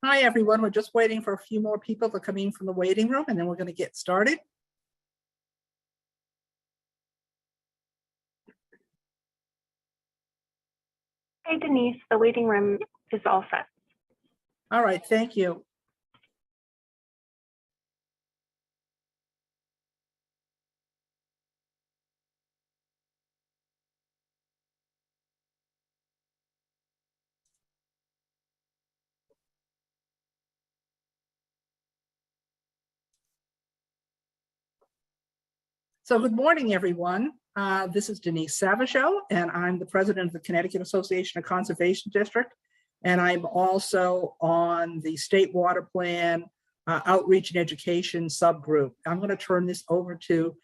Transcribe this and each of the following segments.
Hi, everyone. We're just waiting for a few more people to come in from the waiting room, and then we're going to get started. Hey, Denise, the waiting room is all set. All right, thank you. So good morning, everyone. This is Denise Savageau, and I'm the president of the Connecticut Association of Conservation District. And I'm also on the State Water Plan Outreach and Education subgroup. I'm going to turn this over to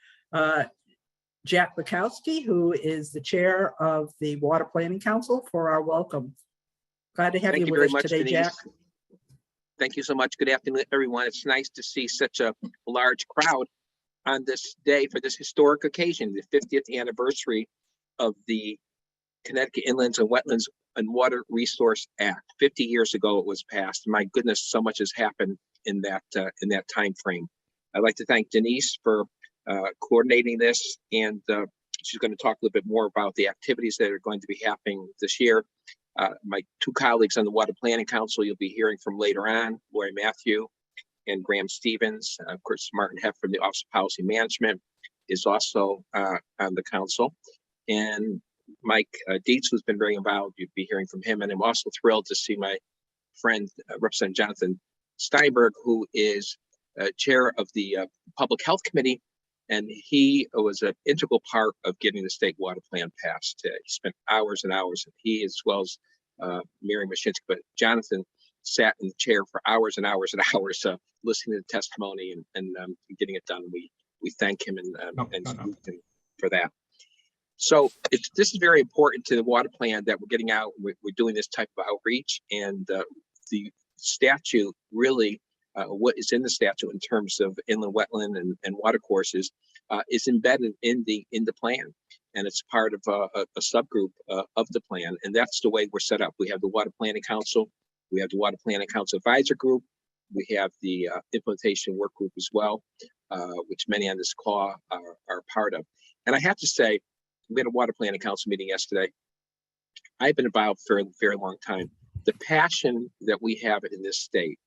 Jack Bukowski, who is the chair of the Water Planning Council, for our welcome. Glad to have you with us today, Denise. Jack. Thank you so much. Good afternoon, everyone. It's nice to see such a large crowd on this day for this historic occasion, the 50th anniversary of the Connecticut Inlands and Wetlands and Water Resource Act. 50 years ago it was passed. My goodness, so much has happened in that time frame. I'd like to thank Denise for coordinating this, and she's going to talk a little bit more about the activities that are going to be happening this year. My two colleagues on the Water Planning Council you'll be hearing from later on, Lori Matthew and Graham Stevens. Of course, Martin Heff from the Office of Policy Management is also on the council. And Mike Dietz, who's been very involved, you'll be hearing from him. And I'm also thrilled to see my friend, Representative Jonathan Steinberg, who is chair of the Public Health Committee. And he was an integral part of getting the state water plan passed. He spent hours and hours, and he, as well as Mary Mashinsky, but Jonathan sat in the chair for hours and hours and hours, listening to the testimony and getting it done. We thank him and salute him for that. So this is very important to the water plan that we're getting out. We're doing this type of outreach, and the statute really, what is in the statute in terms of inland wetland and water courses is embedded in the plan, and it's part of a subgroup of the plan, and that's the way we're set up. We have the Water Planning Council, we have the Water Planning Council Advisor Group, we have the Implementation Work Group as well, which many on this call are part of. And I have to say, we had a Water Planning Council meeting yesterday. I've been involved for a very long time. The passion that we have in this state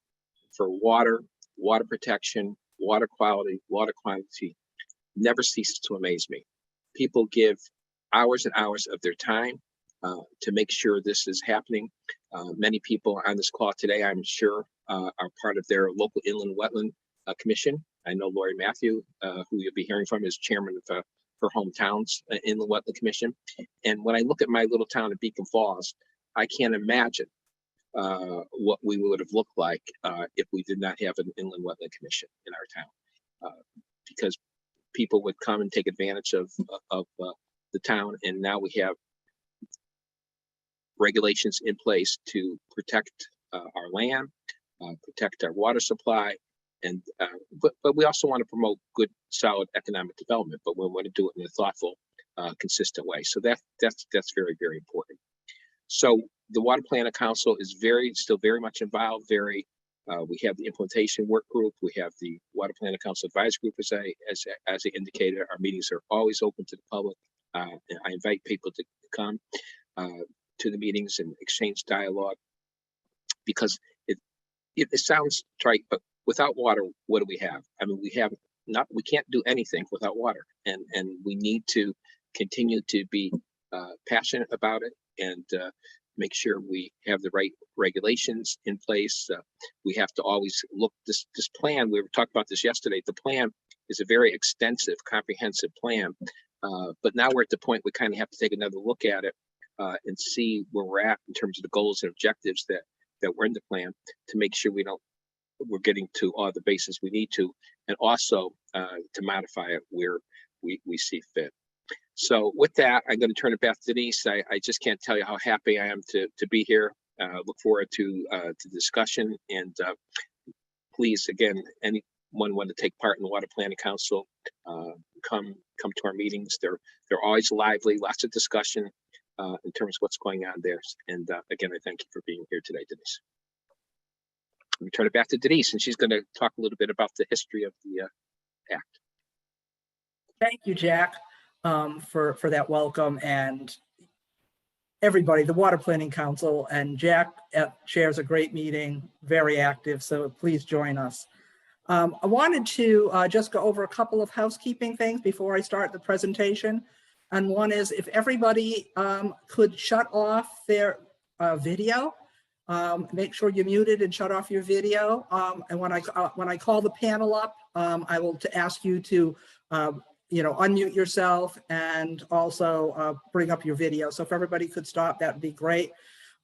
for water, water protection, water quality, water quantity never ceases to amaze me. People give hours and hours of their time to make sure this is happening. Many people on this call today, I'm sure, are part of their local inland wetland commission. I know Lori Matthew, who you'll be hearing from, is chairman of her hometown's inland wetland commission. And when I look at my little town of Beacon Falls, I can't imagine what we would have looked like if we did not have an inland wetland commission in our town, because people would come and take advantage of the town, and now we have regulations in place to protect our land, protect our water supply, and but we also want to promote good, solid economic development, but we want to do it in a thoughtful, consistent way. So that's very, very important. So the Water Planning Council is still very much involved. We have the Implementation Work Group. We have the Water Planning Council Advisory Group. As I indicated, our meetings are always open to the public. I invite people to come to the meetings and exchange dialogue, because it sounds trite, but without water, what do we have? I mean, we can't do anything without water, and we need to continue to be passionate about it and make sure we have the right regulations in place. We have to always look this plan. We were talking about this yesterday. The plan is a very extensive, comprehensive plan, but now we're at the point we kind of have to take another look at it and see where we're at in terms of the goals and objectives that were in the plan, to make sure we're getting to all the bases we need to, and also to modify it where we see fit. So with that, I'm going to turn it back to Denise. I just can't tell you how happy I am to be here. Look forward to the discussion, and please, again, anyone want to take part in the Water Planning Council, come to our meetings. They're always lively, lots of discussion in terms of what's going on there. And again, I thank you for being here today, Denise. Let me turn it back to Denise, and she's going to talk a little bit about the history of the act. Thank you, Jack, for that welcome, and everybody, the Water Planning Council, and Jack chairs a great meeting, very active, so please join us. I wanted to just go over a couple of housekeeping things before I start the presentation. And one is if everybody could shut off their video, make sure you're muted and shut off your video. And when I call the panel up, I will ask you to unmute yourself and also bring up your video. So if everybody could stop, that'd be great.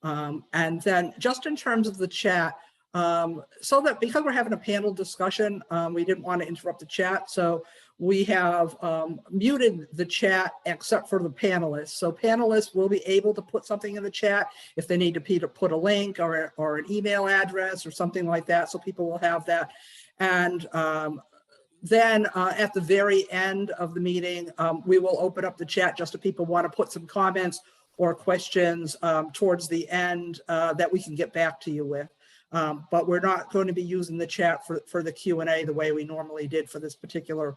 And then just in terms of the chat, so that because we're having a panel discussion, we didn't want to interrupt the chat. So we have muted the chat except for the panelists. So panelists will be able to put something in the chat if they need to put a link or an email address or something like that. So people will have that. And then at the very end of the meeting, we will open up the chat just if people want to put some comments or questions towards the end that we can get back to you with. But we're not going to be using the chat for the Q&A the way we normally did for this particular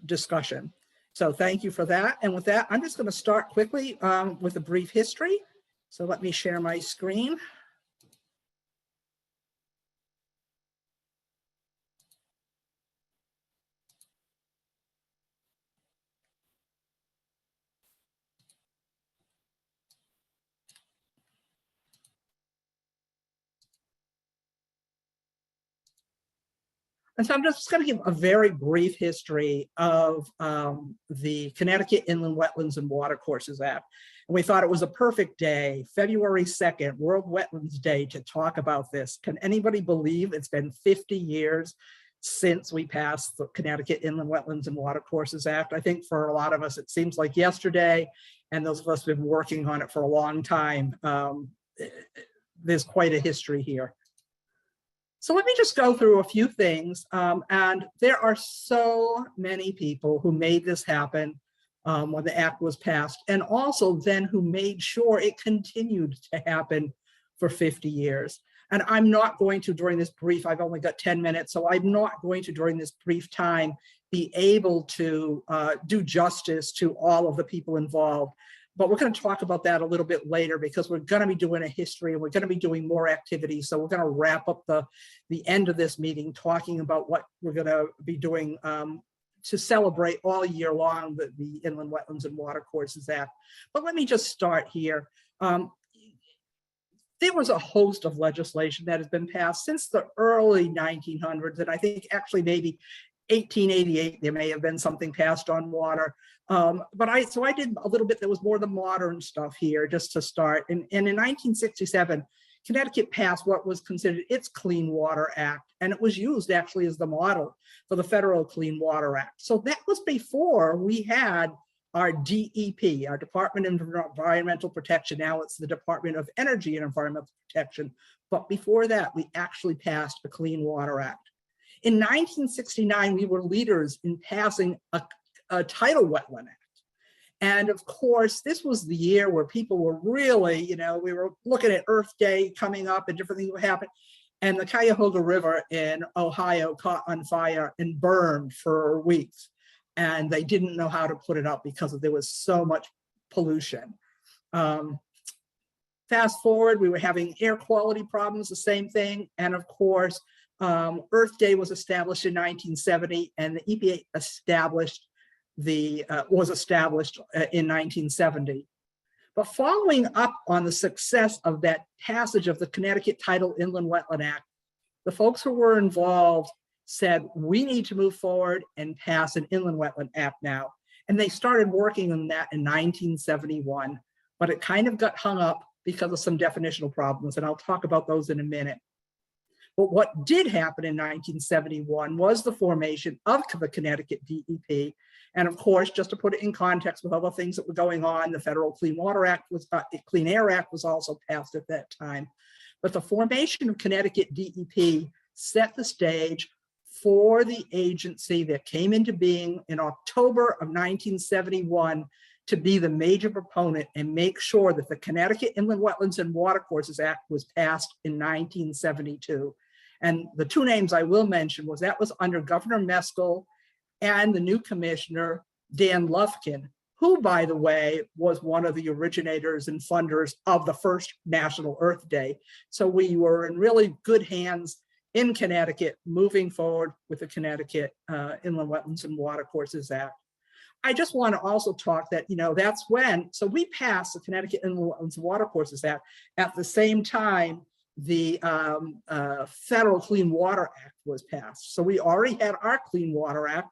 discussion. So thank you for that. And with that, I'm just going to start quickly with a brief history. So let me share my screen. And so I'm just going to give a very brief history of the Connecticut Inland Wetlands and Watercourses Act. And we thought it was a perfect day, February 2nd, World Wetlands Day, to talk about this. Can anybody believe it's been 50 years since we passed the Connecticut Inland Wetlands and Watercourses Act? I think for a lot of us, it seems like yesterday, and those of us who've been working on it for a long time, there's quite a history here. So let me just go through a few things. And there are so many people who made this happen when the act was passed, and also then who made sure it continued to happen for 50 years. And I'm not going to, during this brief, I've only got 10 minutes, so I'm not going to, during this brief time, be able to do justice to all of the people involved. But we're going to talk about that a little bit later because we're going to be doing a history and we're going to be doing more activities. So we're going to wrap up the end of this meeting talking about what we're going to be doing to celebrate all year long the Inland Wetlands and Watercourses Act. But let me just start here. There was a host of legislation that has been passed since the early 1900s, and I think actually maybe 1888, there may have been something passed on water. But I did a little bit that was more the modern stuff here just to start. And in 1967, Connecticut passed what was considered its Clean Water Act, and it was used actually as the model for the federal Clean Water Act. So that was before we had our DEP, our Department of Environmental Protection. Now it's the Department of Energy and Environmental Protection. But before that, we actually passed a Clean Water Act. In 1969, we were leaders in passing a tidal wetland act. And of course, this was the year where people were really, we were looking at Earth Day coming up and different things would happen. And the Cuyahoga River in Ohio caught on fire and burned for weeks. And they didn't know how to put it out because there was so much pollution. Fast forward, we were having air quality problems, the same thing. And of course, Earth Day was established in 1970, and the EPA was established in 1970. But following up on the success of that passage of the Connecticut Tidal Inland Wetland Act, the folks who were involved said, we need to move forward and pass an Inland Wetland Act now. And they started working on that in 1971, but it kind of got hung up because of some definitional problems, and I'll talk about those in a minute. But what did happen in 1971 was the formation of the Connecticut DEP. And of course, just to put it in context with other things that were going on, the Federal Clean Air Act was also passed at that time. But the formation of Connecticut DEP set the stage for the agency that came into being in October of 1971 to be the major proponent and make sure that the Connecticut Inland Wetlands and Watercourses Act was passed in 1972. And the two names I will mention was under Governor Meskel and the new commissioner, Dan Lufkin, who, by the way, was one of the originators and funders of the first National Earth Day. So we were in really good hands in Connecticut, moving forward with the Connecticut Inland Wetlands and Watercourses Act. I just want to also talk that, that's when, so we passed the Connecticut Inland Wetlands and Watercourses Act at the same time the Federal Clean Water Act was passed. So we already had our Clean Water Act.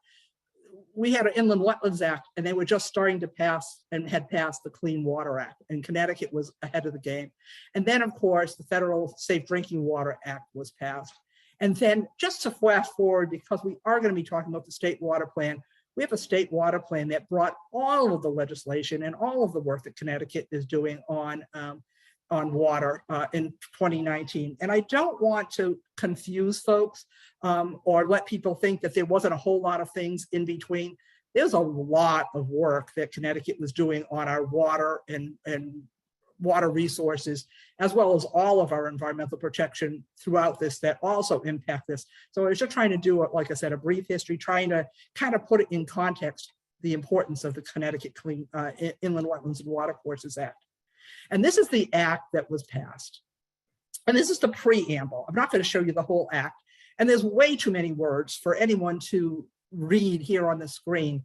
We had an Inland Wetlands Act, and they were just starting to pass and had passed the Clean Water Act, and Connecticut was ahead of the game. And then, of course, the Federal Safe Drinking Water Act was passed. And then just to flash forward, because we are going to be talking about the state water plan, we have a state water plan that brought all of the legislation and all of the work that Connecticut is doing on water in 2019. And I don't want to confuse folks or let people think that there wasn't a whole lot of things in between. There's a lot of work that Connecticut was doing on our water and water resources, as well as all of our environmental protection throughout this that also impact this. So I was just trying to do, like I said, a brief history, trying to kind of put it in context, the importance of the Connecticut Inland Wetlands and Watercourses Act. And this is the act that was passed. And this is the preamble. I'm not going to show you the whole act. And there's way too many words for anyone to read here on the screen.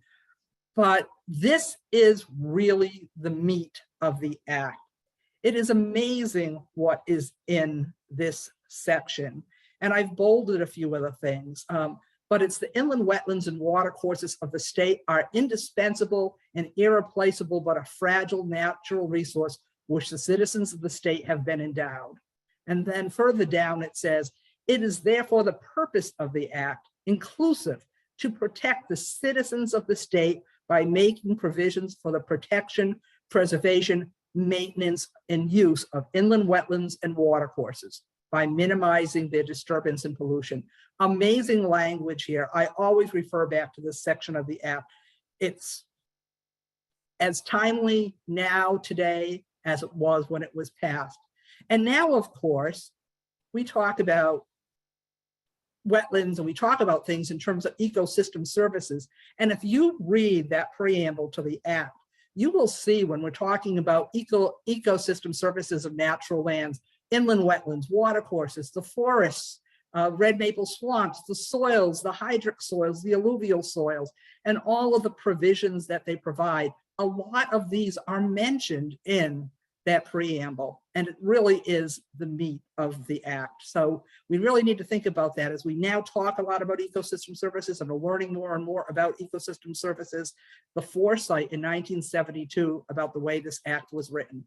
But this is really the meat of the act. It is amazing what is in this section. And I've bolded a few other things. But it's the inland wetlands and watercourses of the state are indispensable and irreplaceable, but a fragile natural resource which the citizens of the state have been endowed. And then further down it says, it is therefore the purpose of the act, inclusive, to protect the citizens of the state by making provisions for the protection, preservation, maintenance, and use of inland wetlands and watercourses by minimizing their disturbance and pollution. Amazing language here. I always refer back to this section of the act. It's as timely now today as it was when it was passed. And now, of course, we talk about wetlands and we talk about things in terms of ecosystem services. And if you read that preamble to the act, you will see when we're talking about ecosystem services of natural lands, inland wetlands, watercourses, the forests, red maple swamps, the soils, the hydric soils, the alluvial soils, and all of the provisions that they provide. A lot of these are mentioned in that preamble, and it really is the meat of the act. So we really need to think about that as we now talk a lot about ecosystem services and we're learning more and more about ecosystem services, the foresight in 1972 about the way this act was written.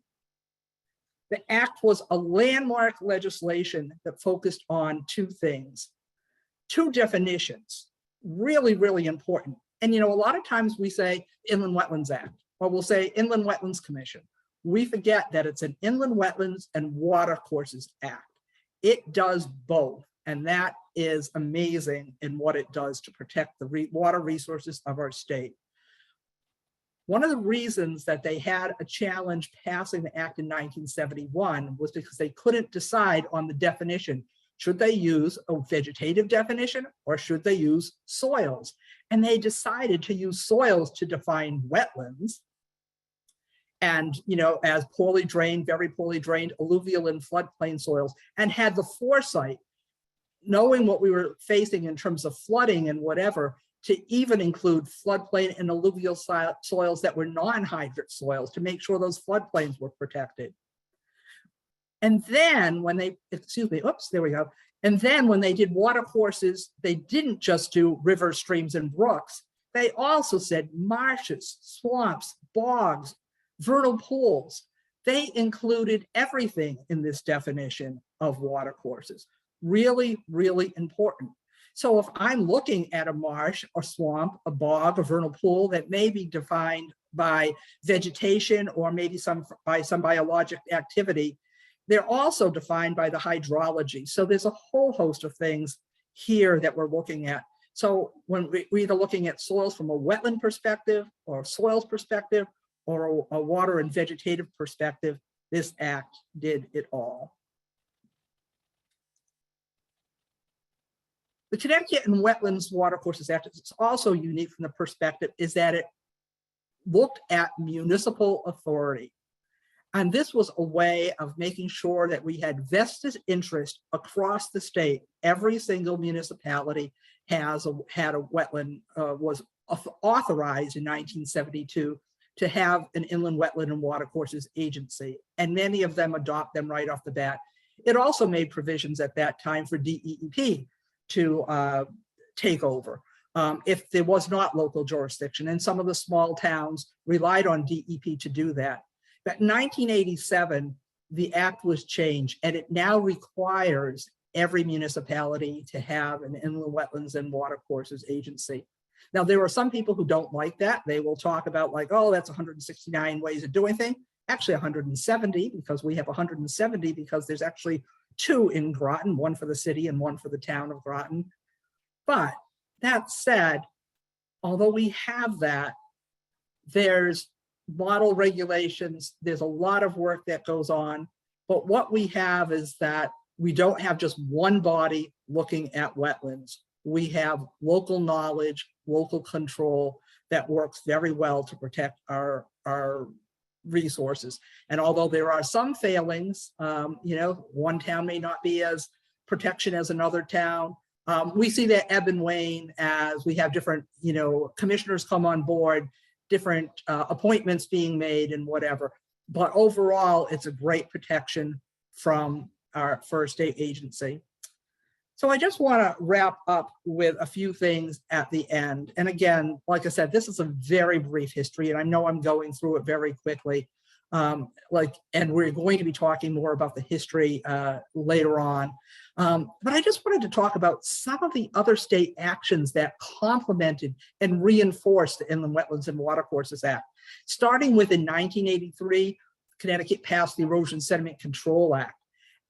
The act was a landmark legislation that focused on two things, two definitions, really, really important. And a lot of times we say Inland Wetlands Act, or we'll say Inland Wetlands Commission. We forget that it's an Inland Wetlands and Watercourses Act. It does both, and that is amazing in what it does to protect the water resources of our state. One of the reasons that they had a challenge passing the act in 1971 was because they couldn't decide on the definition. Should they use a vegetative definition or should they use soils? And they decided to use soils to define wetlands. And, as poorly drained, very poorly drained alluvial and floodplain soils, and had the foresight, knowing what we were facing in terms of flooding and whatever, to even include floodplain and alluvial soils that were non-hydric soils to make sure those floodplains were protected. And then when they, And then when they did watercourses, they didn't just do rivers, streams, and brooks. They also said marshes, swamps, bogs, vernal pools. They included everything in this definition of watercourses. Really, really important. So if I'm looking at a marsh or swamp, a bog, a vernal pool that may be defined by vegetation or maybe by some biologic activity, they're also defined by the hydrology. So there's a whole host of things here that we're looking at. So when we're either looking at soils from a wetland perspective or soils perspective or a water and vegetative perspective, this act did it all. The Connecticut and Wetlands Watercourses Act is also unique from the perspective is that it looked at municipal authority. And this was a way of making sure that we had vested interest across the state. Every single municipality had a wetland, was authorized in 1972 to have an inland wetland and watercourses agency. And many of them adopt them right off the bat. It also made provisions at that time for DEEP to take over if there was not local jurisdiction. And some of the small towns relied on DEP to do that. But in 1987, the act was changed, and it now requires every municipality to have an inland wetlands and watercourses agency. Now, there are some people who don't like that. They will talk about like, oh, that's 169 ways of doing things. Actually 170, because we have 170 because there's actually 2 in Groton, one for the city and one for the town of Groton. But that said, although we have that, there's model regulations, there's a lot of work that goes on, but what we have is that we don't have just one body looking at wetlands. We have local knowledge, local control that works very well to protect our resources. And although there are some failings, one town may not be as protection as another town. We see that ebb and wane as we have different, commissioners come on board, different appointments being made and whatever. But overall, it's a great protection from our first state agency. So I just want to wrap up with a few things at the end. And again, like I said, this is a very brief history, and I know I'm going through it very quickly. And we're going to be talking more about the history later on. But I just wanted to talk about some of the other state actions that complemented and reinforced the Inland Wetlands and Watercourses Act. Starting with in 1983, Connecticut passed the Erosion Sediment Control Act.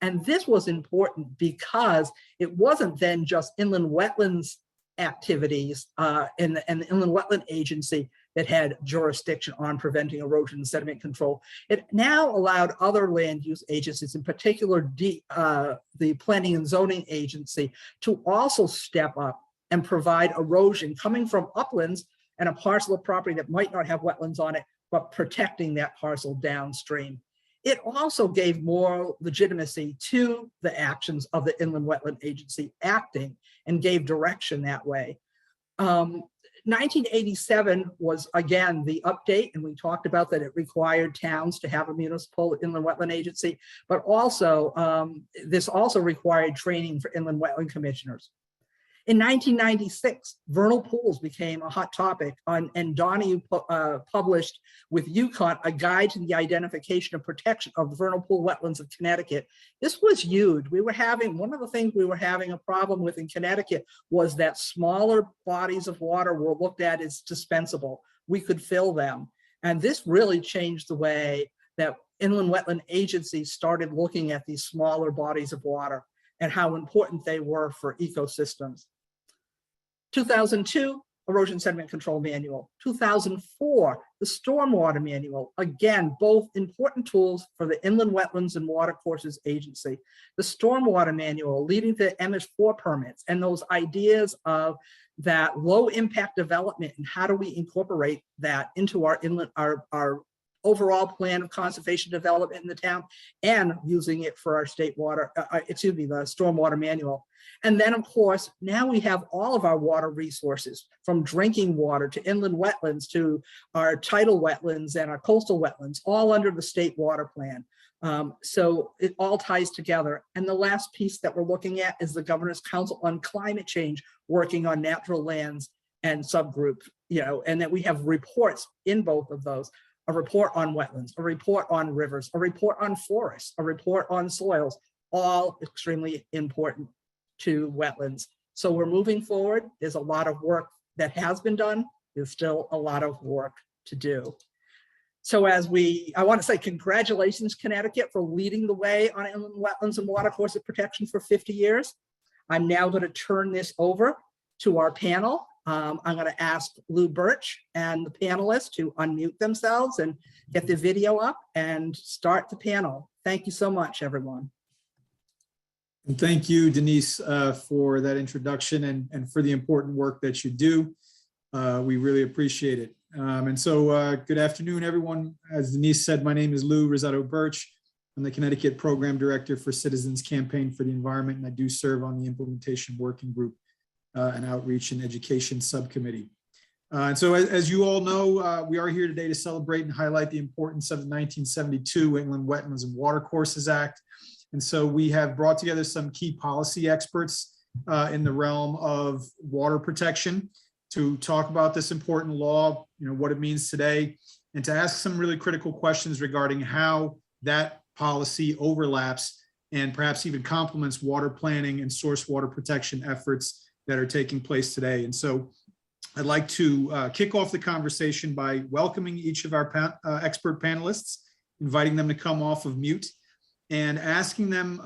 And this was important because it wasn't then just inland wetlands activities and the Inland Wetland Agency that had jurisdiction on preventing erosion and sediment control. It now allowed other land use agencies, in particular the Planning and Zoning Agency, to also step up and provide erosion coming from uplands and a parcel of property that might not have wetlands on it, but protecting that parcel downstream. It also gave more legitimacy to the actions of the Inland Wetland Agency acting and gave direction that way. 1987 was, again, the update, and we talked about that it required towns to have a municipal inland wetland agency, but also this also required training for inland wetland commissioners. In 1996, vernal pools became a hot topic, and Donahue published with UConn a guide to the identification and protection of the vernal pool wetlands of Connecticut. This was huge. One of the things we were having a problem with in Connecticut was that smaller bodies of water were looked at as dispensable. We could fill them. And this really changed the way that inland wetland agencies started looking at these smaller bodies of water and how important they were for ecosystems. 2002, Erosion Sediment Control Manual. 2004, the Stormwater Manual. Again, both important tools for the Inland Wetlands and Watercourses Agency. The Stormwater Manual leading to MS4 permits and those ideas of that low impact development and how do we incorporate that into our inland, our overall plan of conservation development in the town, and using it for our the stormwater manual. And then of course, now we have all of our water resources, from drinking water to inland wetlands to our tidal wetlands and our coastal wetlands, all under the state water plan. So it all ties together. And the last piece that we're looking at is the Governor's Council on Climate Change, working on natural lands and subgroups, and that we have reports in both of those. A report on wetlands, a report on rivers, a report on forests, a report on soils, all extremely important to wetlands. So we're moving forward. There's a lot of work that has been done. There's still a lot of work to do. So I want to say congratulations, Connecticut, for leading the way on inland wetlands and watercourses protection for 50 years. I'm now going to turn this over to our panel. I'm going to ask Lou Birch and the panelists to unmute themselves and get the video up and start the panel. Thank you so much, everyone. And thank you, Denise, for that introduction and for the important work that you do. We really appreciate it. Good afternoon, everyone. As Denise said, my name is Lou Rosado Birch. I'm the Connecticut Program Director for Citizens Campaign for the Environment, and I do serve on the Implementation Working Group and Outreach and Education Subcommittee. As you all know, we are here today to celebrate and highlight the importance of the 1972 Inland Wetlands and Watercourses Act. And so we have brought together some key policy experts in the realm of water protection to talk about this important law, what it means today, and to ask some really critical questions regarding how that policy overlaps and perhaps even complements water planning and source water protection efforts that are taking place today. And so I'd like to kick off the conversation by welcoming each of our expert panelists, inviting them to come off of mute, and asking them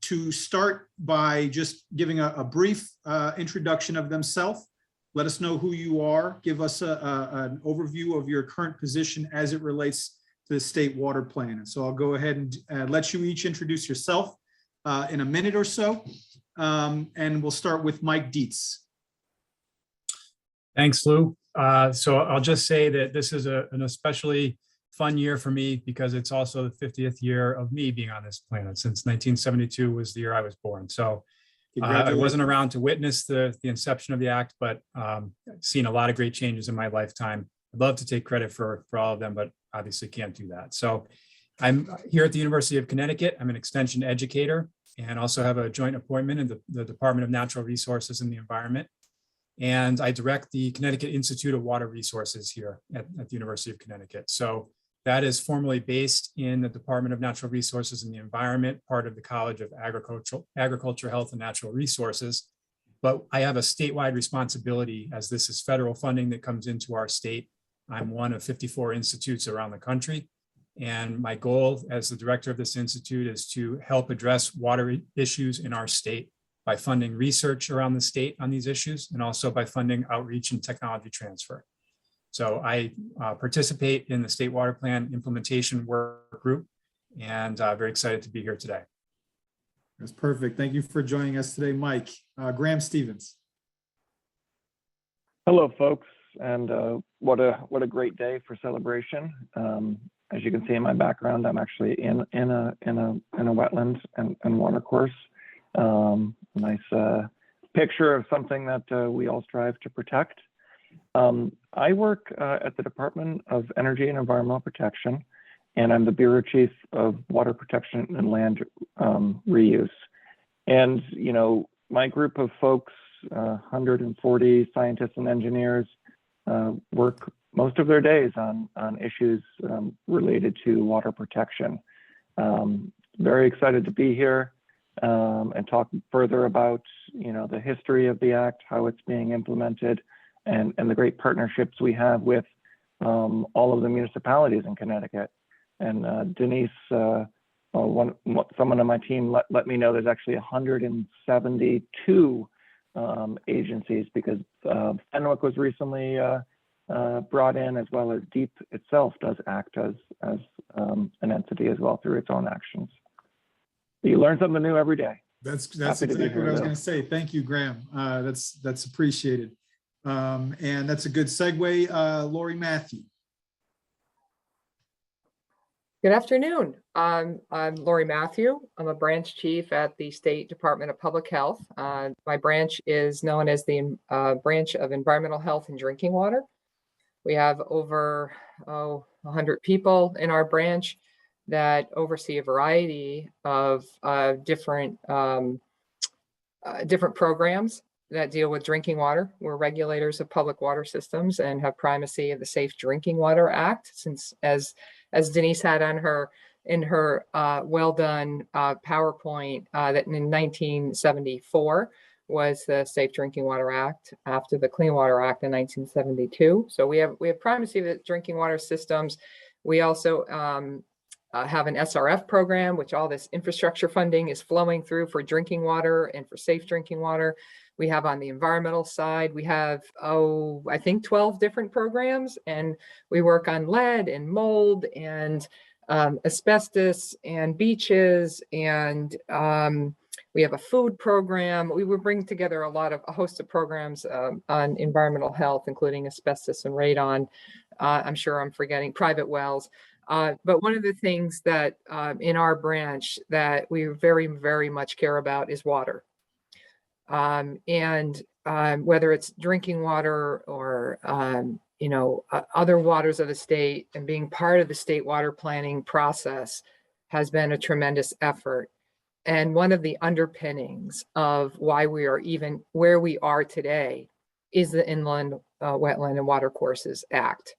to start by just giving a brief introduction of themselves. Let us know who you are. Give us an overview of your current position as it relates to the State Water Plan. And so I'll go ahead and let you each introduce yourself in a minute or so. And we'll start with Mike Dietz. Thanks, Lou. So I'll just say that this is an especially fun year for me because it's also the 50th year of me being on this planet. Since 1972 was the year I was born. So I wasn't around to witness the inception of the act, but I've seen a lot of great changes in my lifetime. I'd love to take credit for all of them, but obviously can't do that. So I'm here at the University of Connecticut. I'm an extension educator and also have a joint appointment in the Department of Natural Resources and the Environment. And I direct the Connecticut Institute of Water Resources here at the University of Connecticut. So that is formally based in the Department of Natural Resources and the Environment, part of the College of Agriculture, Health, and Natural Resources. But I have a statewide responsibility as this is federal funding that comes into our state. I'm one of 54 institutes around the country. And my goal as the director of this institute is to help address water issues in our state by funding research around the state on these issues and also by funding outreach and technology transfer. So I participate in the State Water Plan implementation work group and very excited to be here today. That's perfect. Thank you for joining us today, Mike. Graham Stevens. Hello, folks, and what a great day for celebration. As you can see in my background, I'm actually in a wetland and watercourse. Nice picture of something that we all strive to protect. I work at the Department of Energy and Environmental Protection, and I'm the Bureau Chief of Water Protection and Land Reuse. And, my group of folks, 140 scientists and engineers, work most of their days on issues related to water protection. Very excited to be here and talk further about, the history of the Act, how it's being implemented, and the great partnerships we have with all of the municipalities in Connecticut. And Denise, someone on my team let me know there's actually 172 agencies because Fenwick was recently brought in, as well as DEEP itself does act as an entity as well through its own actions. You learn something new every day. That's exactly what I was going to say. Thank you, Graham. That's appreciated. And that's a good segue. Lori Matthew. Good afternoon. I'm Lori Matthew. I'm a branch chief at the State Department of Public Health. My branch is known as the Branch of Environmental Health and Drinking Water. We have over 100 people in our branch that oversee a variety of different programs that deal with drinking water. We're regulators of public water systems and have primacy of the Safe Drinking Water Act, since as Denise had on her well done PowerPoint, that in 1974 was the Safe Drinking Water Act after the Clean Water Act in 1972. So we have primacy of the drinking water systems. We also have an SRF program, which all this infrastructure funding is flowing through for drinking water and for safe drinking water. We have on the environmental side, we have, I think 12 different programs, and we work on lead and mold and asbestos and beaches, and We have a food program. We would bring together a host of programs on environmental health, including asbestos and radon. I'm sure I'm forgetting private wells. But one of the things that in our branch that we very, very much care about is water. Whether it's drinking water or, other waters of the state, and being part of the state water planning process has been a tremendous effort. And one of the underpinnings of why we are even where we are today is the Inland Wetland and Watercourses Act.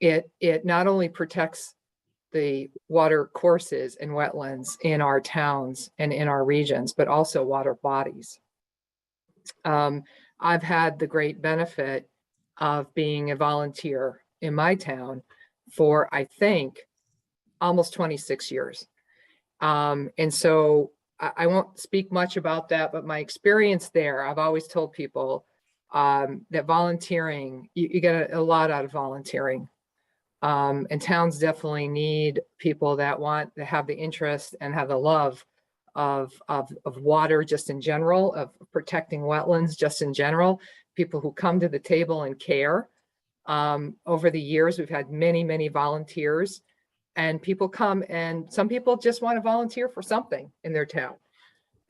It not only protects the water courses and wetlands in our towns and in our regions, but also water bodies. I've had the great benefit of being a volunteer in my town for, I think, almost 26 years. And so I won't speak much about that, but my experience there, I've always told people that volunteering, you get a lot out of volunteering. And towns definitely need people that want to have the interest and have the love of water just in general, of protecting wetlands just in general, people who come to the table and care. Over the years, we've had many, many volunteers, and people come, and some people just want to volunteer for something in their town.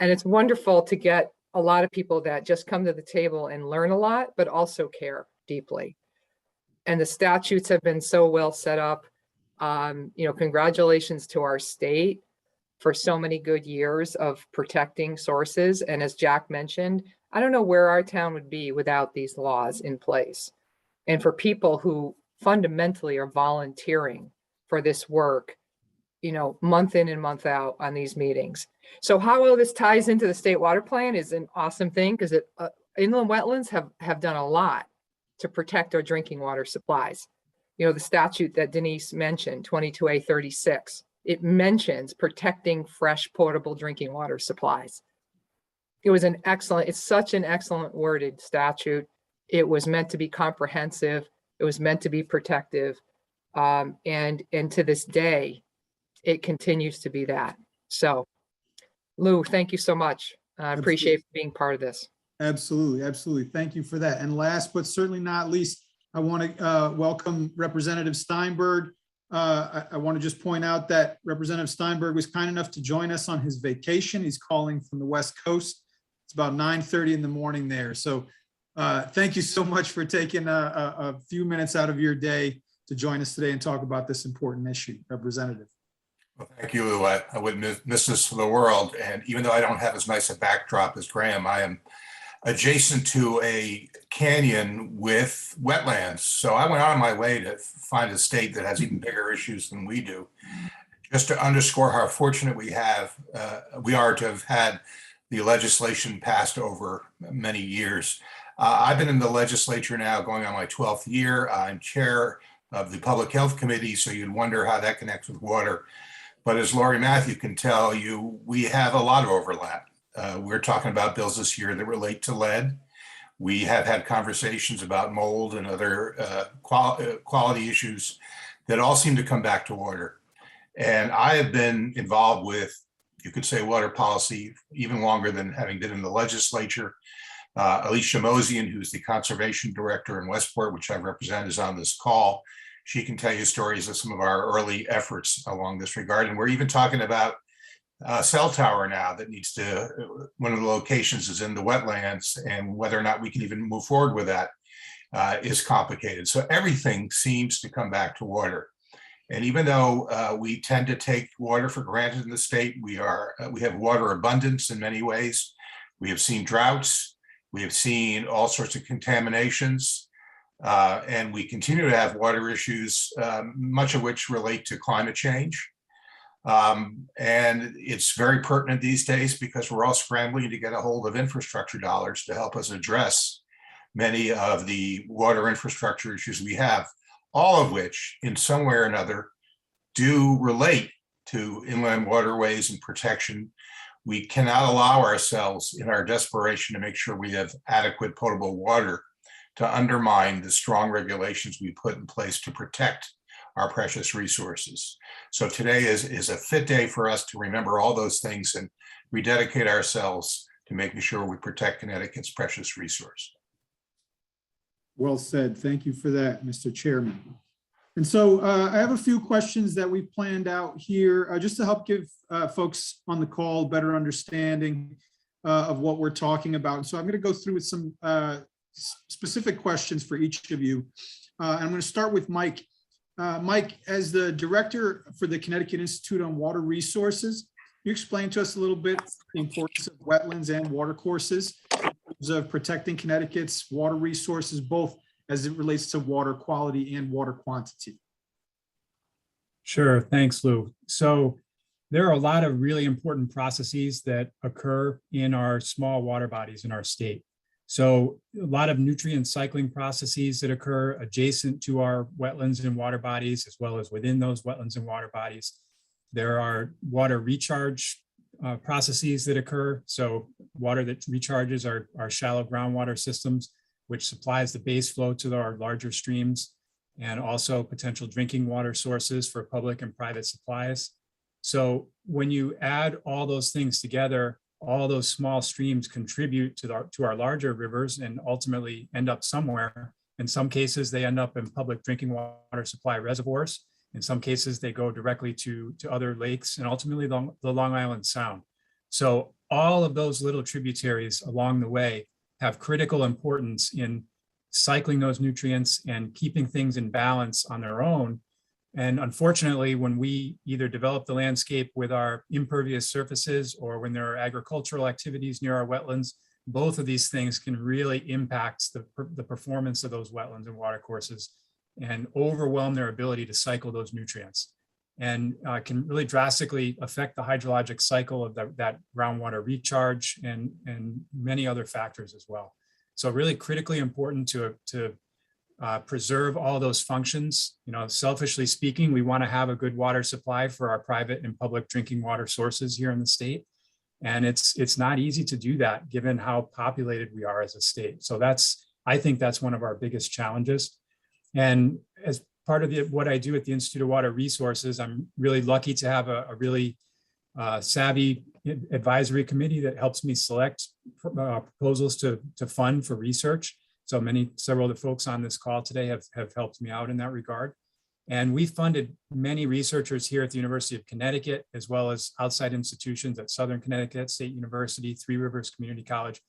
And it's wonderful to get a lot of people that just come to the table and learn a lot, but also care deeply. And the statutes have been so well set up. Congratulations to our state for so many good years of protecting sources. And as Jack mentioned, I don't know where our town would be without these laws in place. And for people who fundamentally are volunteering for this work, month in and month out on these meetings. So how well this ties into the state water plan is an awesome thing, because inland wetlands have done a lot to protect our drinking water supplies. The statute that Denise mentioned, 22A36, it mentions protecting fresh potable drinking water supplies. It's such an excellent worded statute. It was meant to be comprehensive. It was meant to be protective. And to this day, it continues to be that. So Lou, thank you so much. I appreciate being part of this. Absolutely, absolutely. Thank you for that. And last but certainly not least, I want to welcome Representative Steinberg. I want to just point out that Representative Steinberg was kind enough to join us on his vacation. He's calling from the West Coast. It's about 9:30 in the morning there. So thank you so much for taking a few minutes out of your day to join us today and talk about this important issue, Representative. Well, thank you, Lou. I would miss this for the world. And even though I don't have as nice a backdrop as Graham, I am adjacent to a canyon with wetlands. So I went out of my way to find a state that has even bigger issues than we do, just to underscore how fortunate we are to have had the legislation passed over many years. I've been in the legislature now going on my 12th year. I'm chair of the Public Health Committee, so you'd wonder how that connects with water. But as Laurie Matthew can tell you, we have a lot of overlap. We're talking about bills this year that relate to lead. We have had conversations about mold and other quality issues that all seem to come back to water. And I have been involved with, you could say, water policy even longer than having been in the legislature. Alicia Mosian, who's the conservation director in Westport, which I represent, is on this call. She can tell you stories of some of our early efforts along this regard. And we're even talking about a cell tower now that needs to, one of the locations is in the wetlands, and whether or not we can even move forward with that is complicated. So everything seems to come back to water. And even though we tend to take water for granted in the state, we have water abundance in many ways. We have seen droughts. We have seen all sorts of contaminations. And we continue to have water issues, much of which relate to climate change. And it's very pertinent these days because we're all scrambling to get a hold of infrastructure dollars to help us address many of the water infrastructure issues we have, all of which in some way or another do relate to inland waterways and protection. We cannot allow ourselves in our desperation to make sure we have adequate potable water to undermine the strong regulations we put in place to protect our precious resources. So today is a fit day for us to remember all those things and rededicate ourselves to making sure we protect Connecticut's precious resource. Well said. Thank you for that, Mr. Chairman. And so I have a few questions that we've planned out here just to help give folks on the call a better understanding of what we're talking about. So I'm going to go through with some specific questions for each of you. I'm going to start with Mike. Mike, as the director for the Connecticut Institute on Water Resources, you explain to us a little bit the importance of wetlands and watercourses in terms of protecting Connecticut's water resources, both as it relates to water quality and water quantity. Sure, thanks, Lou. So there are a lot of really important processes that occur in our small water bodies in our state. So a lot of nutrient cycling processes that occur adjacent to our wetlands and water bodies, as well as within those wetlands and water bodies. There are water recharge processes that occur. So water that recharges our shallow groundwater systems, which supplies the base flow to our larger streams, and also potential drinking water sources for public and private supplies. So when you add all those things together, all those small streams contribute to our larger rivers and ultimately end up somewhere. In some cases, they end up in public drinking water supply reservoirs. In some cases, they go directly to other lakes and ultimately the Long Island Sound. So all of those little tributaries along the way have critical importance in cycling those nutrients and keeping things in balance on their own. And unfortunately, when we either develop the landscape with our impervious surfaces or when there are agricultural activities near our wetlands, both of these things can really impact the performance of those wetlands and watercourses and overwhelm their ability to cycle those nutrients, and can really drastically affect the hydrologic cycle of that groundwater recharge and many other factors as well. So really critically important to preserve all those functions. You know, selfishly speaking, we want to have a good water supply for our private and public drinking water sources here in the state. And it's not easy to do that given how populated we are as a state. So I think that's one of our biggest challenges. And as part of what I do at the Institute of Water Resources, I'm really lucky to have a really savvy advisory committee that helps me select proposals to fund for research. So several of the folks on this call today have helped me out in that regard. And we funded many researchers here at the University of Connecticut, as well as outside institutions at Southern Connecticut State University, Three Rivers Community College,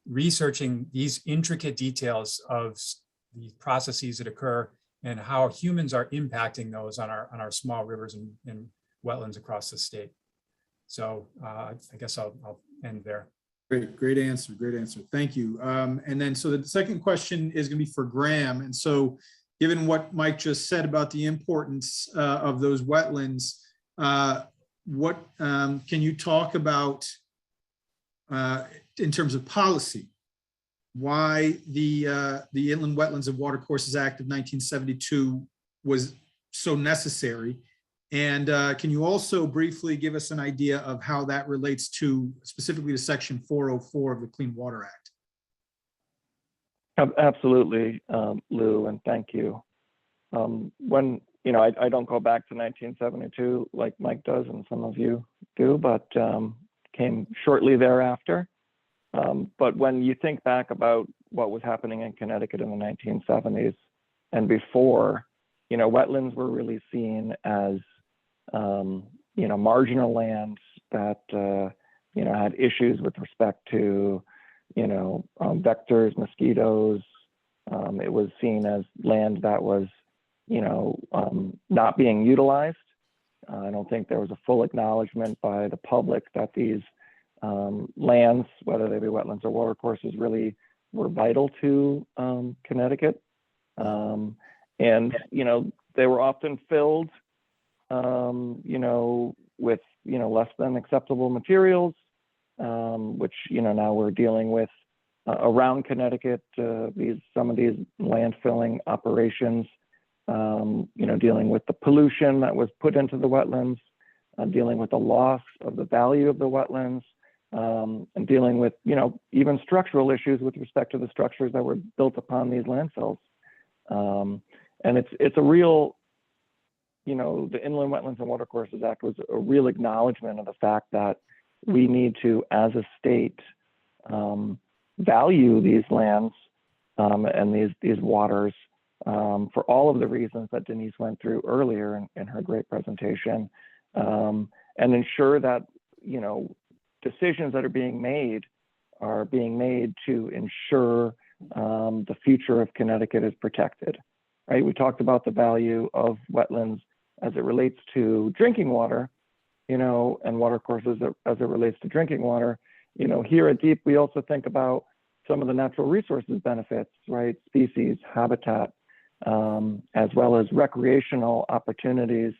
researching these intricate details of the processes that occur and how humans are impacting those on our small rivers and wetlands across the state. So I guess I'll end there. Great answer. Great answer. Thank you. And then, so the second question is going to be for Graham. And so, given what Mike just said about the importance of those wetlands, what can you talk about in terms of policy? Why the Inland Wetlands and Watercourses Act of 1972 was so necessary? And can you also briefly give us an idea of how that relates specifically to Section 404 of the Clean Water Act? Absolutely, Lou, and thank you. When, I don't go back to 1972 like Mike does and some of you do, but came shortly thereafter. But when you think back about what was happening in Connecticut in the 1970s and before, wetlands were really seen as, marginal lands that, had issues with respect to, vectors, mosquitoes. It was seen as land that was, not being utilized. I don't think there was a full acknowledgement by the public that these lands, whether they be wetlands or watercourses, really were vital to Connecticut. And, they were often filled, with, less than acceptable materials, which, now we're dealing with around Connecticut, some of these landfilling operations, dealing with the pollution that was put into the wetlands, dealing with the loss of the value of the wetlands, and dealing with, even structural issues with respect to the structures that were built upon these landfills. And it's a real you know, the Inland Wetlands and Watercourses Act was a real acknowledgement of the fact that we need to, as a state, value these lands and these waters for all of the reasons that Denise went through earlier in her great presentation, and ensure that, you know, decisions that are being made to ensure the future of Connecticut is protected, right? We talked about the value of wetlands as it relates to drinking water, you know, and watercourses as it relates to drinking water. You know, here at DEEP, we also think about some of the natural resources benefits, right? Species, habitat, as well as recreational opportunities,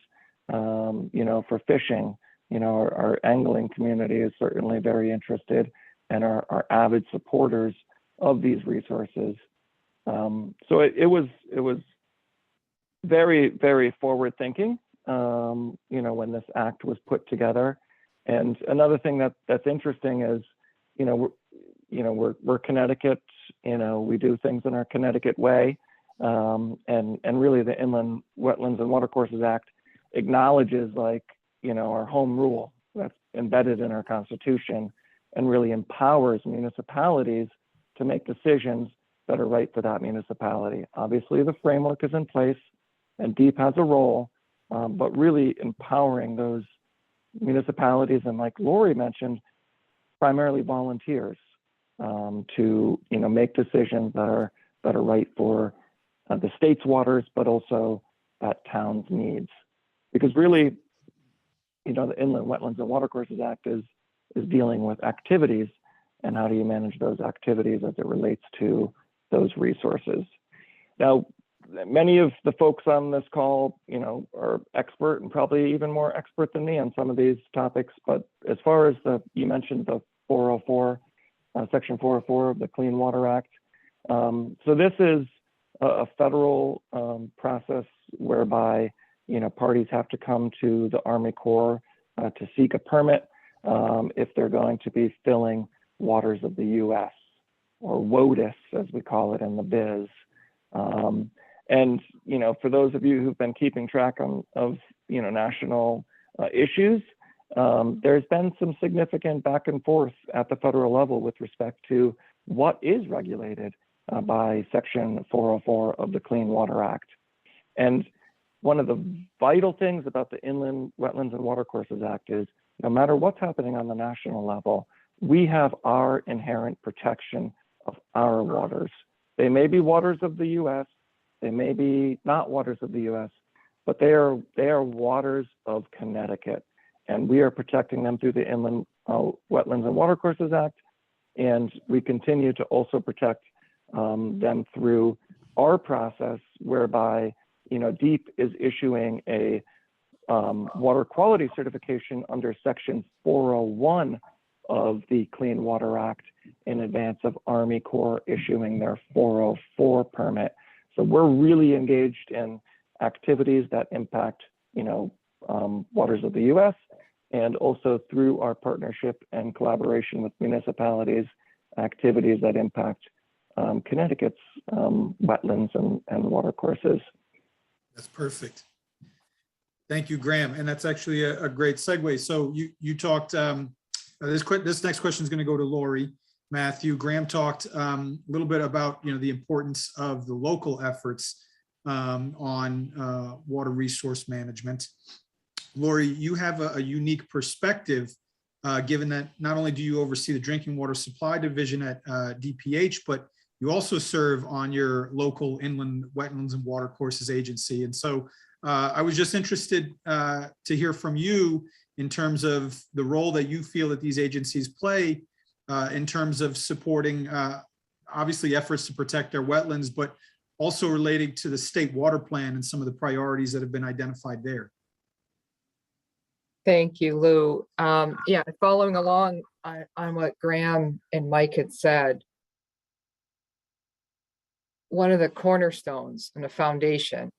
you know, for fishing. You know, our angling community is certainly very interested and are avid supporters of these resources. So it was very, very forward thinking, you know, when this act was put together. And another thing that's interesting is, you know, we're Connecticut, you know, we do things in our Connecticut way. And really the Inland Wetlands and Watercourses Act acknowledges, like, you know, our home rule that's embedded in our Constitution and really empowers municipalities to make decisions that are right for that municipality. Obviously, the framework is in place and DEEP has a role, but really empowering those municipalities, and like Lori mentioned, primarily volunteers, to, you know, make decisions that are right for the state's waters, but also that town's needs. Because really, you know, the Inland Wetlands and Watercourses Act is dealing with activities, and how do you manage those activities as it relates to those resources. Now, many of the folks on this call, you know, are expert and probably even more expert than me on some of these topics. But as far as you mentioned the 404, Section 404 of the Clean Water Act. So this is a federal process whereby, you know, parties have to come to the Army Corps to seek a permit if they're going to be filling waters of the U.S., or WOTUS, as we call it in the biz. And, you know, for those of you who've been keeping track of you know, national issues, there's been some significant back and forth at the federal level with respect to what is regulated by Section 404 of the Clean Water Act. And one of the vital things about the Inland Wetlands and Watercourses Act is, no matter what's happening on the national level, we have our inherent protection of our waters. They may be waters of the U.S., they may be not waters of the U.S., but they are waters of Connecticut, and we are protecting them through the Inland Wetlands and Watercourses Act, and we continue to also protect them through our process, whereby, you know, DEEP is issuing a water quality certification under Section 401 of the Clean Water Act in advance of Army Corps issuing their 404 permit. So we're really engaged in activities that impact, you know, waters of the U.S., and also through our partnership and collaboration with municipalities, activities that impact Connecticut's wetlands and watercourses. That's perfect. Thank you, Graham. And that's actually a great segue. So you talked, this next question is going to go to Lori. Matthew, Graham talked a little bit about, you know, the importance of the local efforts on water resource management. Lori, you have a unique perspective, given that not only do you oversee the drinking water supply division at DPH, but you also serve on your local Inland Wetlands and Watercourses agency. And so I was just interested to hear from you in terms of the role that you feel that these agencies play in terms of supporting, obviously, efforts to protect our wetlands, but also relating to the state water plan and some of the priorities that have been identified there. Thank you, Lou. Yeah, following along on what Graham and Mike had said, one of the cornerstones and the foundation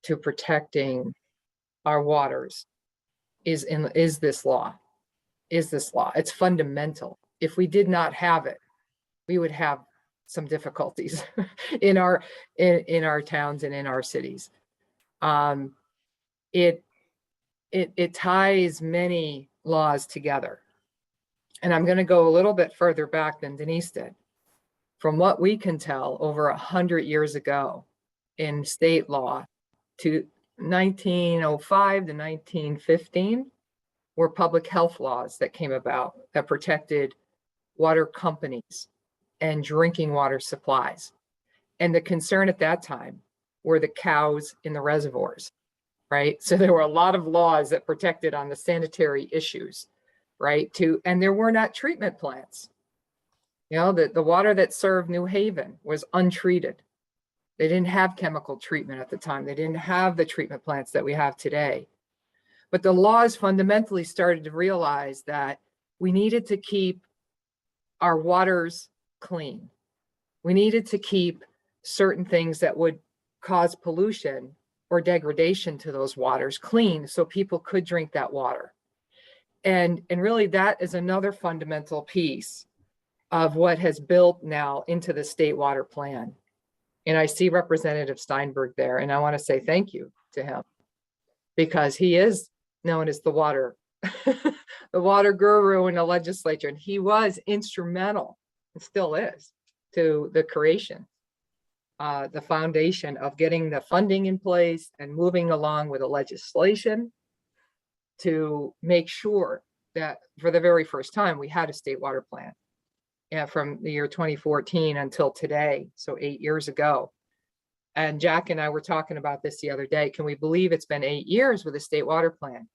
to protecting our waters is this law. It's fundamental. If we did not have it, we would have some difficulties in our towns and in our cities. it ties many laws together. And I'm going to go a little bit further back than Denise did. From what we can tell, over 100 years ago in state law, to 1905 to 1915 were public health laws that came about that protected water companies and drinking water supplies. And the concern at that time were the cows in the reservoirs, right? So there were a lot of laws that protected on the sanitary issues, right? And there were not treatment plants. You know, the water that served New Haven was untreated. They didn't have chemical treatment at the time. They didn't have the treatment plants that we have today. But the laws fundamentally started to realize that we needed to keep our waters clean. We needed to keep certain things that would cause pollution or degradation to those waters clean so people could drink that water. And really that is another fundamental piece of what has built now into the state water plan. And I see Representative Steinberg there, and I want to say thank you to him because he is known as the water, the water guru in the legislature. And he was instrumental, and still is, to the creation, the foundation of getting the funding in place and moving along with the legislation to make sure that for the very first time, we had a state water plan. Yeah, from the year 2014 until today, so 8 years ago. And Jack and I were talking about this the other day. Can we believe it's been 8 years with a state water plan?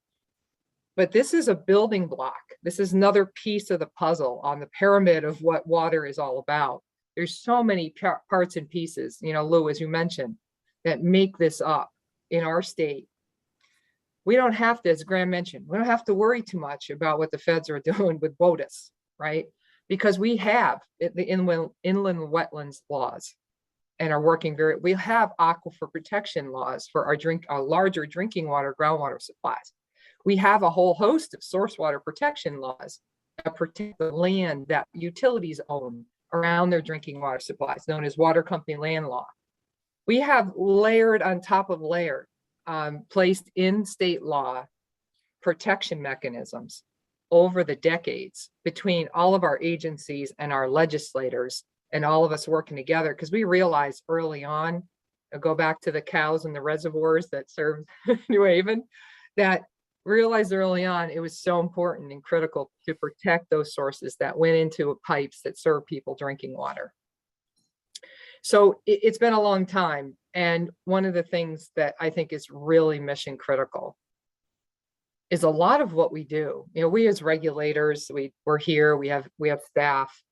But this is a building block. This is another piece of the puzzle on the pyramid of what water is all about. There's so many parts and pieces, you know, Lou, as you mentioned, that make this up in our state. We don't have to, as Graham mentioned, we don't have to worry too much about what the feds are doing with WOTUS, right? Because we have the inland wetlands laws and are working we have aquifer protection laws for our larger drinking water, groundwater supplies. We have a whole host of source water protection laws that protect the land that utilities own around their drinking water supplies, known as water company land law. We have layered on top of layer, placed in state law protection mechanisms over the decades between all of our agencies and our legislators and all of us working together, because we realized early on, I'll go back to the cows and the reservoirs that served New Haven, that realized early on it was so important and critical to protect those sources that went into pipes that serve people drinking water. So it's been a long time. And one of the things that I think is really mission critical is a lot of what we do. You know, we as regulators, we're here, we have staff,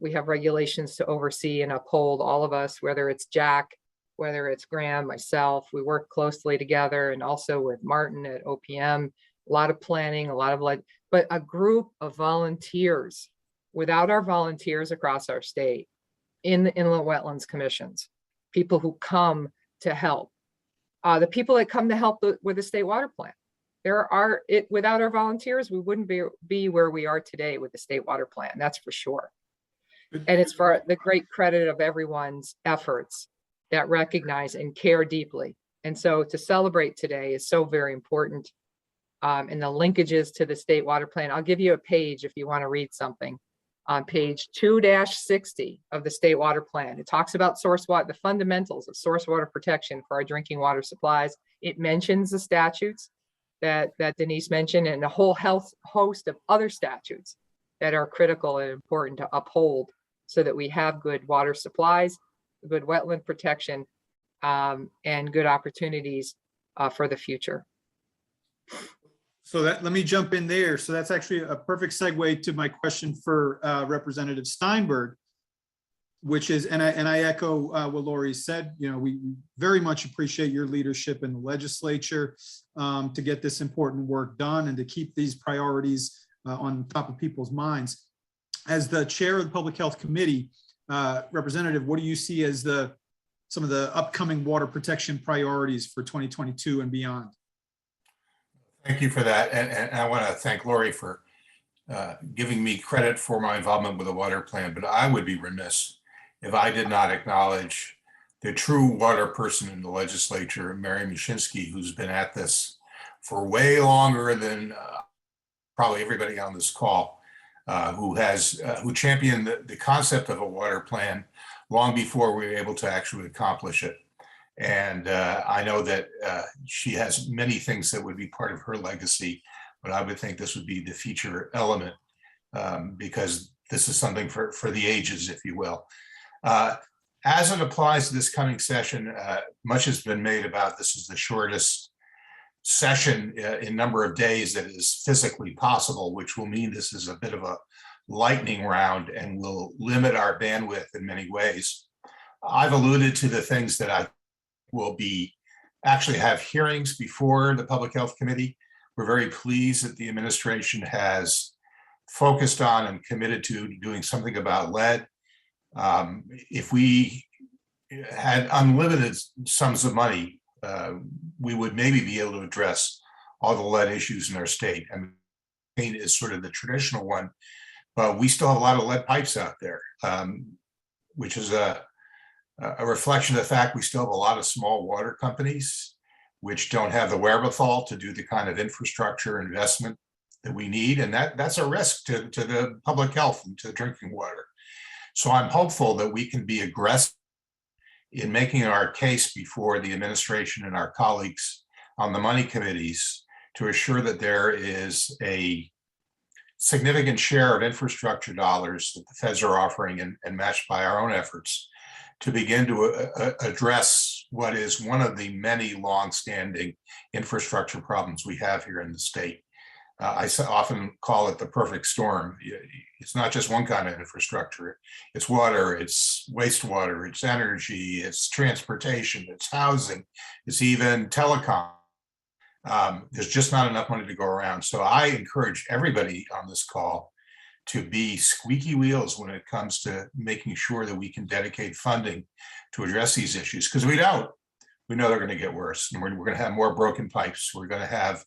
we have regulations to oversee and uphold, all of us, whether it's Jack, whether it's Graham, myself, we work closely together, and also with Martin at OPM, a lot of planning, a lot of but a group of volunteers. Without our volunteers across our state in the inland wetlands commissions, people who come to help, the people that come to help with the state water plan. Without our volunteers, we wouldn't be where we are today with the state water plan, that's for sure. And it's for the great credit of everyone's efforts that recognize and care deeply. And so to celebrate today is so very important. And the linkages to the state water plan, I'll give you a page if you want to read something. On page 2-60 of the state water plan, it talks about source water, the fundamentals of source water protection for our drinking water supplies. It mentions the statutes that Denise mentioned, and a whole host of other statutes that are critical and important to uphold so that we have good water supplies, good wetland protection, and good opportunities for the future. So let me jump in there. So that's actually a perfect segue to my question for Representative Steinberg, which is, and I echo what Lori said, you know, we very much appreciate your leadership in the legislature to get this important work done and to keep these priorities on top of people's minds. As the chair of the Public Health Committee, Representative, what do you see as some of the upcoming water protection priorities for 2022 and beyond? Thank you for that. And I want to thank Lori for giving me credit for my involvement with the water plan, but I would be remiss if I did not acknowledge the true water person in the legislature, Mary Mushinsky, who's been at this for way longer than probably everybody on this call, who championed the concept of a water plan long before we were able to actually accomplish it. And I know that she has many things that would be part of her legacy, but I would think this would be the feature element because this is something for the ages, if you will. As it applies to this coming session, much has been made about this is the shortest session in number of days that is physically possible, which will mean this is a bit of a lightning round and will limit our bandwidth in many ways. I've alluded to the things that I will be actually have hearings before the Public Health Committee. We're very pleased that the administration has focused on and committed to doing something about lead. If we had unlimited sums of money, we would maybe be able to address all the lead issues in our state. I mean, paint is sort of the traditional one, but we still have a lot of lead pipes out there, which is a reflection of the fact we still have a lot of small water companies which don't have the wherewithal to do the kind of infrastructure investment that we need. And that's a risk to the public health and to drinking water. So I'm hopeful that we can be aggressive in making our case before the administration and our colleagues on the money committees to assure that there is a significant share of infrastructure dollars that the feds are offering and matched by our own efforts to begin to address what is one of the many longstanding infrastructure problems we have here in the state. I often call it the perfect storm. It's not just one kind of infrastructure. It's water, it's wastewater, it's energy, it's transportation, it's housing, it's even telecom. There's just not enough money to go around. So I encourage everybody on this call to be squeaky wheels when it comes to making sure that we can dedicate funding to address these issues, because we don't. We know they're going to get worse, and we're going to have more broken pipes. We're going to have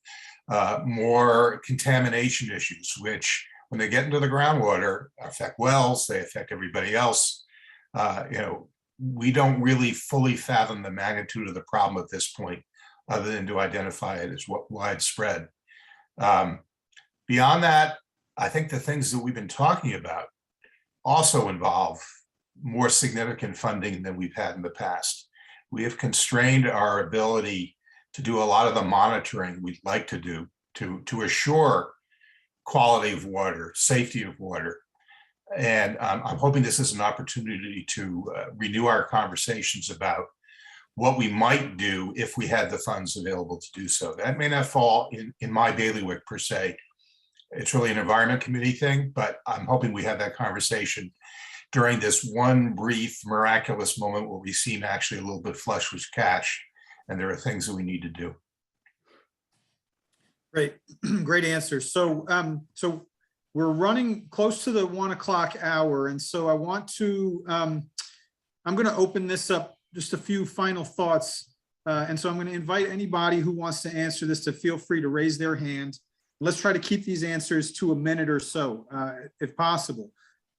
more contamination issues, which when they get into the groundwater affect wells, they affect everybody else. We don't really fully fathom the magnitude of the problem at this point, other than to identify it as widespread. Beyond that, I think the things that we've been talking about also involve more significant funding than we've had in the past. We have constrained our ability to do a lot of the monitoring we'd like to do to assure quality of water, safety of water. And I'm hoping this is an opportunity to renew our conversations about what we might do if we had the funds available to do so. That may not fall in my bailiwick per se. It's really an environment committee thing, but I'm hoping we have that conversation during this one brief miraculous moment where we seem actually a little bit flush with cash and there are things that we need to do. Great, great answer. So, so we're running close to the 1 o'clock hour. And so I want to, I'm going to open this up, just a few final thoughts. And so I'm going to invite anybody who wants to answer this to feel free to raise their hand. Let's try to keep these answers to a minute or so, if possible.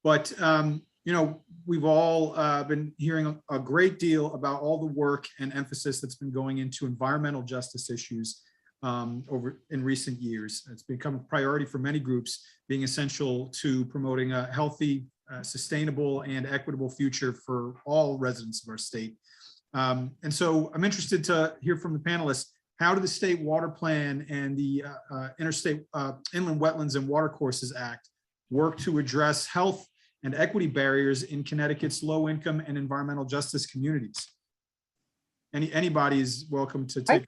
But, we've all been hearing a great deal about all the work and emphasis that's been going into environmental justice issues over in recent years. It's become a priority for many groups, being essential to promoting a healthy, sustainable, and equitable future for all residents of our state. And so I'm interested to hear from the panelists. How do the State Water Plan and the Interstate Inland Wetlands and Watercourses Act work to address health and equity barriers in Connecticut's low-income and environmental justice communities? Anybody is welcome to take.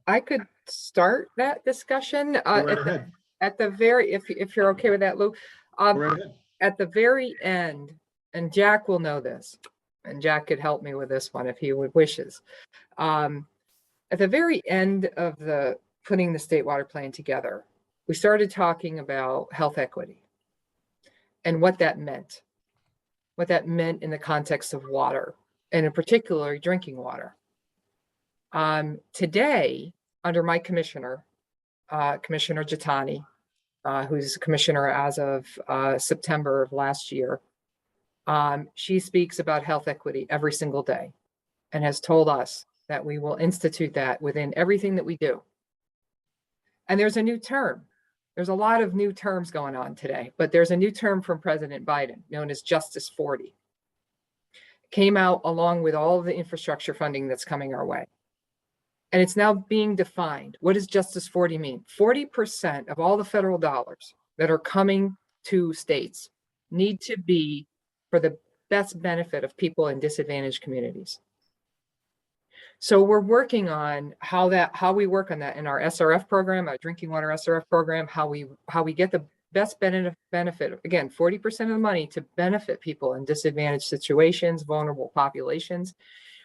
I could start that discussion at the very, if you're okay with that, Lou. At the very end, and Jack will know this, and Jack could help me with this one if he wishes. At the very end of putting the State Water Plan together, we started talking about health equity and what that meant in the context of water, and in particular, drinking water. Today, under my commissioner, Commissioner Jatani, who's a commissioner as of September of last year, she speaks about health equity every single day. and has told us that we will institute that within everything that we do. And there's a new term. There's a lot of new terms going on today, but there's a new term from President Biden known as Justice 40. Came out along with all of the infrastructure funding that's coming our way. And it's now being defined. What does Justice 40 mean? 40% of all the federal dollars that are coming to states need to be for the best benefit of people in disadvantaged communities. So we're working on how we work on that in our SRF program, our drinking water SRF program, how we get the best benefit, again, 40% of the money to benefit people in disadvantaged situations, vulnerable populations.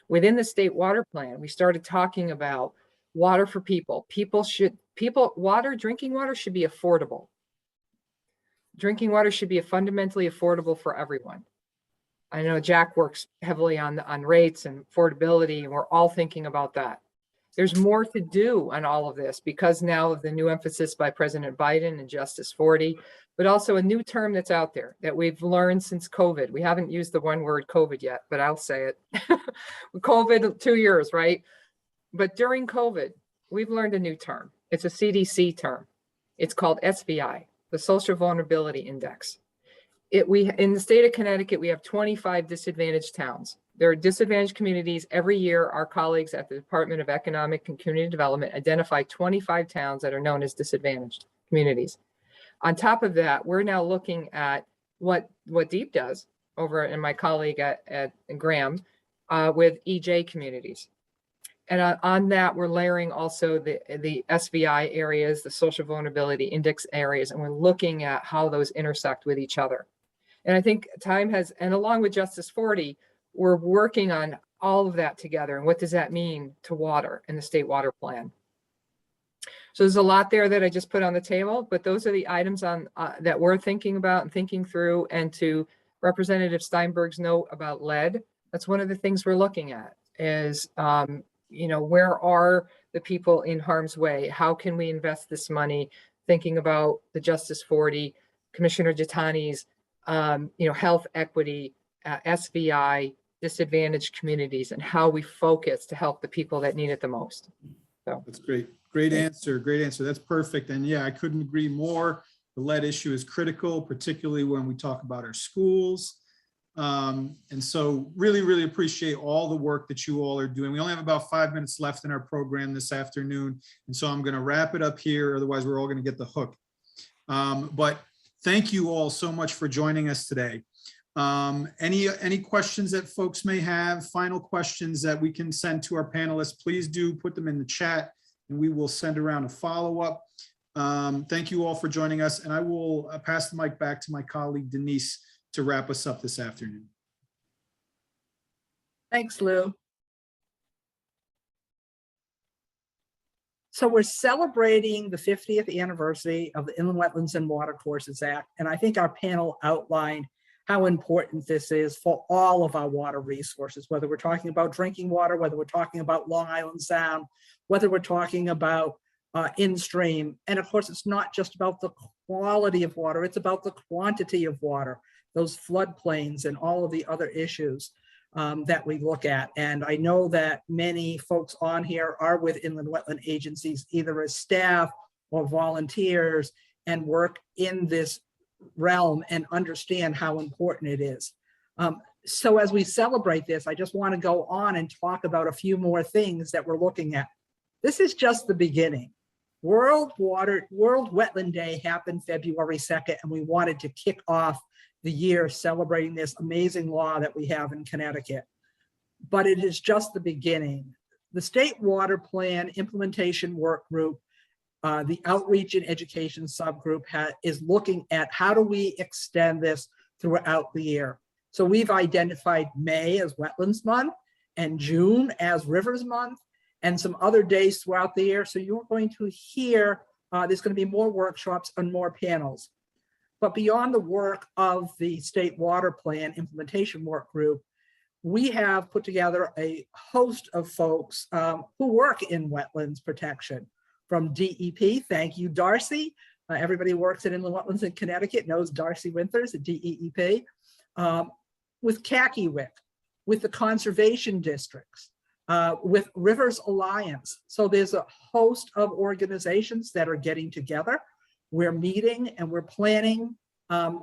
Within the state water plan, we started talking about water for people. Drinking water should be affordable. Drinking water should be fundamentally affordable for everyone. I know Jack works heavily on rates and affordability, and we're all thinking about that. There's more to do on all of this because now of the new emphasis by President Biden and Justice 40, but also a new term that's out there that we've learned since COVID. We haven't used the one word COVID yet, but I'll say it. COVID, 2 years, right? But during COVID, we've learned a new term. It's a CDC term. It's called SVI, the Social Vulnerability Index. In the state of Connecticut, we have 25 disadvantaged towns. There are disadvantaged communities. Every year, our colleagues at the Department of Economic and Community Development identify 25 towns that are known as disadvantaged communities. On top of that, we're now looking at what DEEP does over, and my colleague at Graham with EJ communities. And on that, we're layering also the SVI areas, the social vulnerability index areas, and we're looking at how those intersect with each other. And I think and along with Justice 40, we're working on all of that together. And what does that mean to water in the state water plan? So there's a lot there that I just put on the table, but those are the items that we're thinking about and thinking through. And to Representative Steinberg's note about lead, that's one of the things we're looking at is, where are the people in harm's way? How can we invest this money? Thinking about the Justice 40, Commissioner Jatani's, health equity, SVI, disadvantaged communities, and how we focus to help the people that need it the most. So That's great. Great answer. Great answer. That's perfect. And yeah, I couldn't agree more. The lead issue is critical, particularly when we talk about our schools. And so really, really appreciate all the work that you all are doing. We only have about 5 minutes left in our program this afternoon. And so I'm going to wrap it up here. Otherwise, we're all going to get the hook. But thank you all so much for joining us today. Any questions that folks may have, final questions that we can send to our panelists, please do put them in the chat and we will send around a follow-up. Thank you all for joining us, and I will pass the mic back to my colleague Denise to wrap us up this afternoon. Thanks, Lou. So we're celebrating the 50th anniversary of the Inland Wetlands and Watercourses Act, and I think our panel outlined how important this is for all of our water resources, whether we're talking about drinking water, whether we're talking about Long Island Sound, whether we're talking about in-stream. And of course, it's not just about the quality of water, it's about the quantity of water, those floodplains and all of the other issues that we look at. And I know that many folks on here are with inland wetland agencies, either as staff or volunteers, and work in this realm and understand how important it is. So as we celebrate this, I just want to go on and talk about a few more things that we're looking at. This is just the beginning. World Wetland Day happened February 2nd, and we wanted to kick off the year celebrating this amazing law that we have in Connecticut. But it is just the beginning. The State Water Plan Implementation Work Group, the Outreach and Education Subgroup is looking at how do we extend this throughout the year. So we've identified May as Wetlands Month and June as Rivers Month and some other days throughout the year. So you're going to hear, there's going to be more workshops and more panels. But beyond the work of the State Water Plan Implementation Work Group, we have put together a host of folks who work in wetlands protection. From DEP, thank you, Darcy. Everybody who works in inland wetlands in Connecticut knows Darcy Winters at DEP. With CACIWIC, with the conservation districts, with Rivers Alliance. So there's a host of organizations that are getting together. We're meeting and we're planning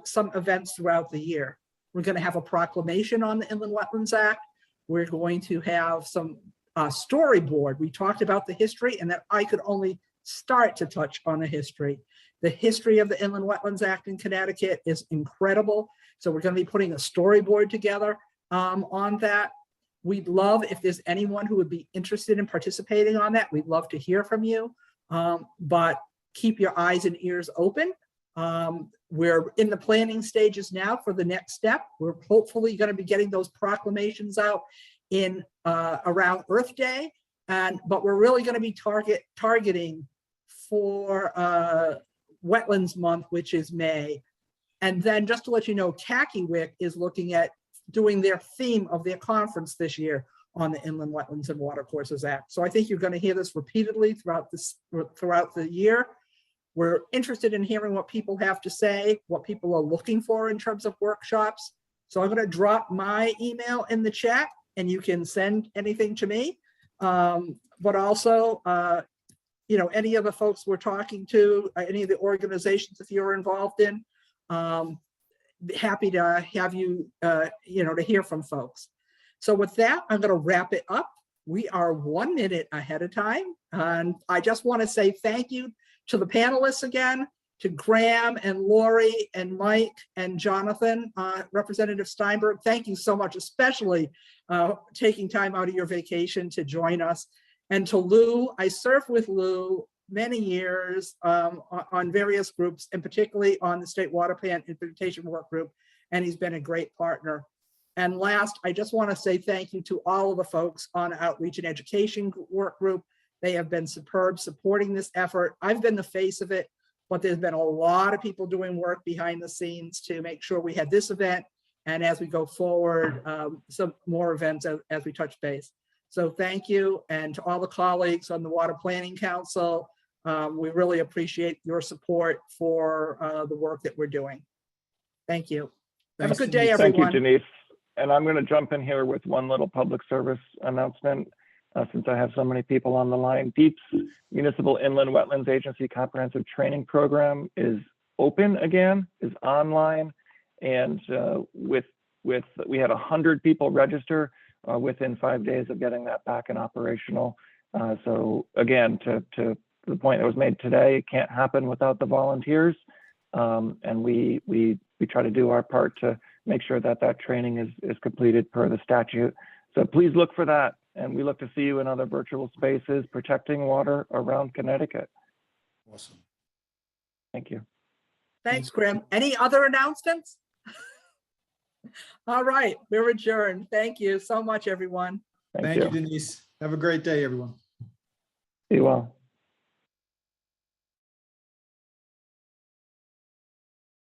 some events throughout the year. We're going to have a proclamation on the Inland Wetlands Act. We're going to have some storyboard. We talked about the history and that I could only start to touch on the history. The history of the Inland Wetlands Act in Connecticut is incredible. So we're going to be putting a storyboard together on that. We'd love if there's anyone who would be interested in participating on that. We'd love to hear from you, but keep your eyes and ears open. We're in the planning stages now for the next step. We're hopefully going to be getting those proclamations out in around Earth Day, but we're really going to be targeting for Wetlands Month, which is May. And then just to let you know, Kakiwik is looking at doing their theme of their conference this year on the Inland Wetlands and Watercourses Act. So I think you're going to hear this repeatedly throughout the year. We're interested in hearing what people have to say, what people are looking for in terms of workshops. So I'm going to drop my email in the chat and you can send anything to me. But also, any of the folks we're talking to, any of the organizations that you're involved in, happy to have you, to hear from folks. So with that, I'm going to wrap it up. We are 1 minute ahead of time. And I just want to say thank you to the panelists again, to Graham and Lori and Mike and Jonathan, Representative Steinberg. Thank you so much, especially taking time out of your vacation to join us. And to Lou, I served with Lou many years on various groups, and particularly on the State Water Plan Implementation Work Group, and he's been a great partner. And last, I just want to say thank you to all of the folks on Outreach and Education Work Group. They have been superb supporting this effort. I've been the face of it, but there's been a lot of people doing work behind the scenes to make sure we had this event. And as we go forward, some more events as we touch base. So thank you. And to all the colleagues on the Water Planning Council, we really appreciate your support for the work that we're doing. Thank you. Have a good day, everyone. Thank you, Denise. And I'm going to jump in here with one little public service announcement. Since I have so many people on the line, DEEP's Municipal Inland Wetlands Agency Comprehensive Training Program is open again, is online, and we had 100 people register within 5 days of getting that back and operational. So again, to the point that was made today, it can't happen without the volunteers, and we try to do our part to make sure that that training is completed per the statute. So please look for that. And we look to see you in other virtual spaces protecting water around Connecticut. Awesome. Thank you. Thanks, Grim. Any other announcements? All right, we're adjourned. Thank you so much, everyone. Thank you, Denise. Have a great day, everyone. Be well.